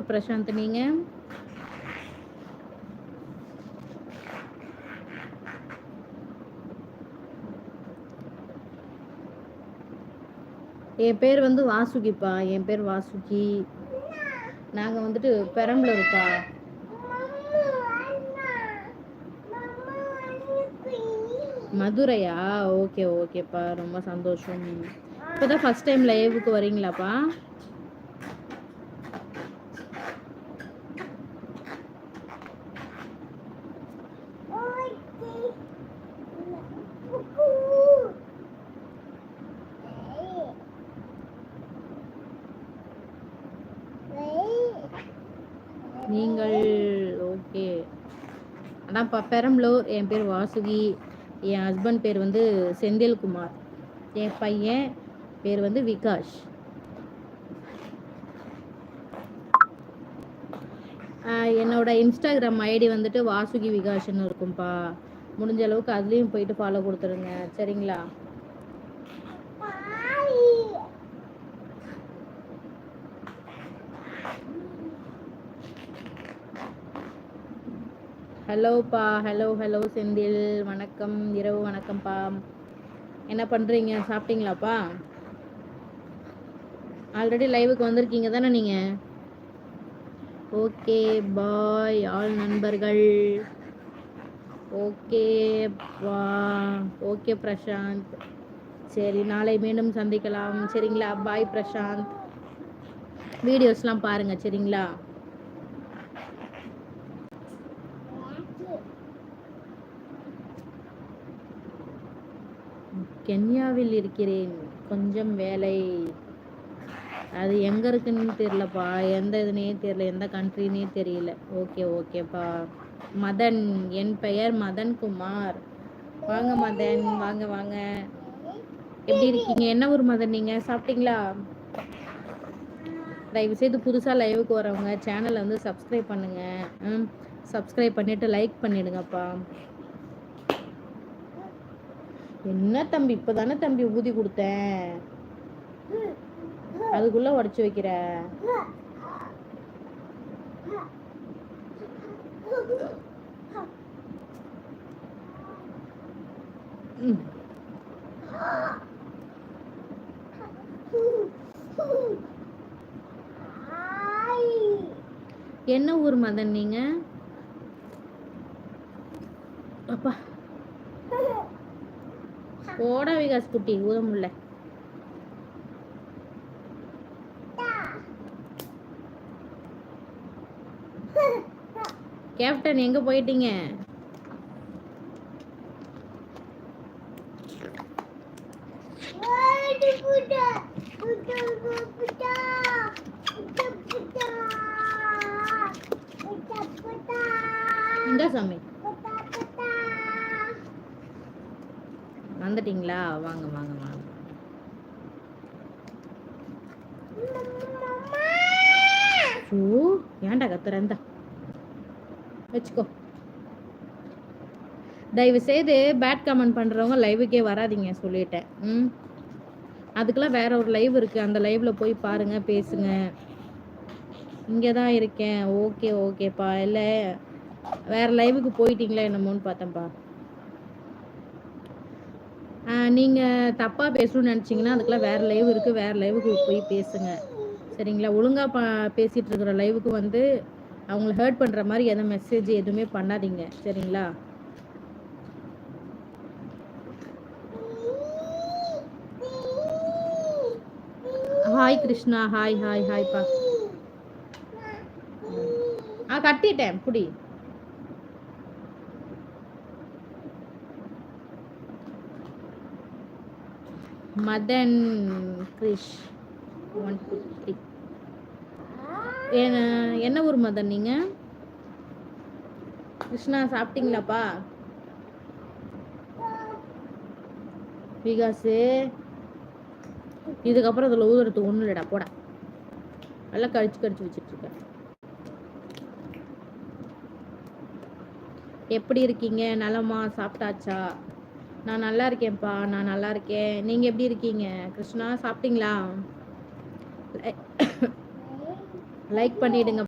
பிரசாந்த் நீங்கள்? என் பேர் வந்து வாசுகிப்பா. என் பேர் வாசுகி. நாங்கள் வந்துட்டு பெரம்பலூர்ப்பா. மதுரையா? ஓகே ஓகேப்பா, ரொம்ப சந்தோஷம். இப்போதான் ஃபர்ஸ்ட் டைம் லைவுக்கு வரீங்களாப்பா? நீங்கள் ஓகே. அதான்ப்பா பெரம்பலூர். என் பேர் வாசுகி. என் ஹஸ்பண்ட் பேர் வந்து செந்தில்குமார். என் பையன் பேர் வந்து விகாஷ். என்னோட இன்ஸ்டாகிராம் ஐடி வந்துட்டு வாசுகி விகாஷ்னு இருக்கும்ப்பா. முடிஞ்ச அளவுக்கு அதுலேயும் போயிட்டு ஃபாலோ கொடுத்துருங்க, சரிங்களா? ஹலோப்பா. ஹலோ ஹலோ செந்தில், வணக்கம், இரவு வணக்கம்ப்பா. என்ன பண்ணுறீங்க? சாப்பிட்டீங்களாப்பா? ஆல்ரெடி லைவுக்கு வந்திருக்கீங்க தானே நீங்கள்? ஓகே பாய் ஆல் நண்பர்கள். ஓகே வா. ஓகே பிரசாந்த். சரி, நாளை மீண்டும் சந்திக்கலாம், சரிங்களா? பாய் பிரசாந்த். வீடியோஸ்லாம் பாருங்கள், சரிங்களா? கென்யாவில் இருக்கிறேன், கொஞ்சம் வேலை. அது எங்கே இருக்குன்னு தெரியலப்பா, எந்த இதுனே தெரியல, எந்த கண்ட்ரினே தெரியல. ஓகே ஓகேப்பா. மதன், என் பெயர் மதன் குமார். வாங்க மதன், வாங்க வாங்க. எப்படி இருக்கீங்க? என்ன ஊர் மதன் நீங்கள்? சாப்பிட்டீங்களா? தயவுசெய்து புதுசாக லைவுக்கு வரவங்க சேனலை வந்து சப்ஸ்கிரைப் பண்ணுங்கள். சப்ஸ்கிரைப் பண்ணிவிட்டு லைக் பண்ணிவிடுங்கப்பா. என்ன தம்பி, இப்போ தானே தம்பி ஊதி கொடுத்தேன், அதுக்குள்ளே உடச்சி வைக்கிற? என்ன ஊர் மதன் நீங்க? அப்பா போடா விகாஸ் குட்டி, ஊத முடியல. கேப்டன் எங்க போயிட்டீங்க? இந்த சாமி வந்துட்டீங்களா? வாங்க வாங்க வாங்க. ஏன்டா கத்துற? இந்த வச்சுக்கோ. தயவு செய்து பேட் கமெண்ட் பண்றவங்க லைவுக்கே வராதிங்க, சொல்லிட்டேன். அதுக்கெல்லாம் வேற ஒரு லைவ் இருக்கு, அந்த லைவ்ல போய் பாருங்க, பேசுங்க. இங்கே தான் இருக்கேன். ஓகே ஓகேப்பா. இல்லை வேற லைவுக்கு போயிட்டீங்களா என்னமோன்னு பார்த்தேன்ப்பா. நீங்கள் தப்பாக பேசணும்னு நினச்சிங்கன்னா அதுக்கெல்லாம் வேறு லைவ் இருக்குது, வேறு லைவுக்கு போய் பேசுங்க, சரிங்களா? ஒழுங்காக பேசிகிட்டு இருக்கிற லைவுக்கு வந்து அவங்கள ஹர்ட் பண்ணுற மாதிரி எதுவும் மெசேஜ் எதுவுமே பண்ணாதீங்க, சரிங்களா? ஹாய் கிருஷ்ணா. ஹாய் ஹாய் ஹாய்ப்பா. கட்டிட்டேன் புடி. மதன் கிரிஷ் 1 2 3. என்ன ஊர் மதன் நீங்க? கிருஷ்ணா சாப்பிட்டீங்களாப்பா? விகாசு இதுக்கப்புறம் அதில் ஊதுறதுக்கு ஒன்றும் இல்லைடா, போட. நல்லா கடிச்சு கடிச்சு வச்சுட்டு இருக்கேன். எப்படி இருக்கீங்க? நலமா? சாப்பிட்டாச்சா? நான் நல்லா இருக்கேன்ப்பா, நான் நல்லா இருக்கேன். நீங்கள் எப்படி இருக்கீங்க? கிருஷ்ணா சாப்பிட்டீங்களா? லைக் பண்ணிவிடுங்க.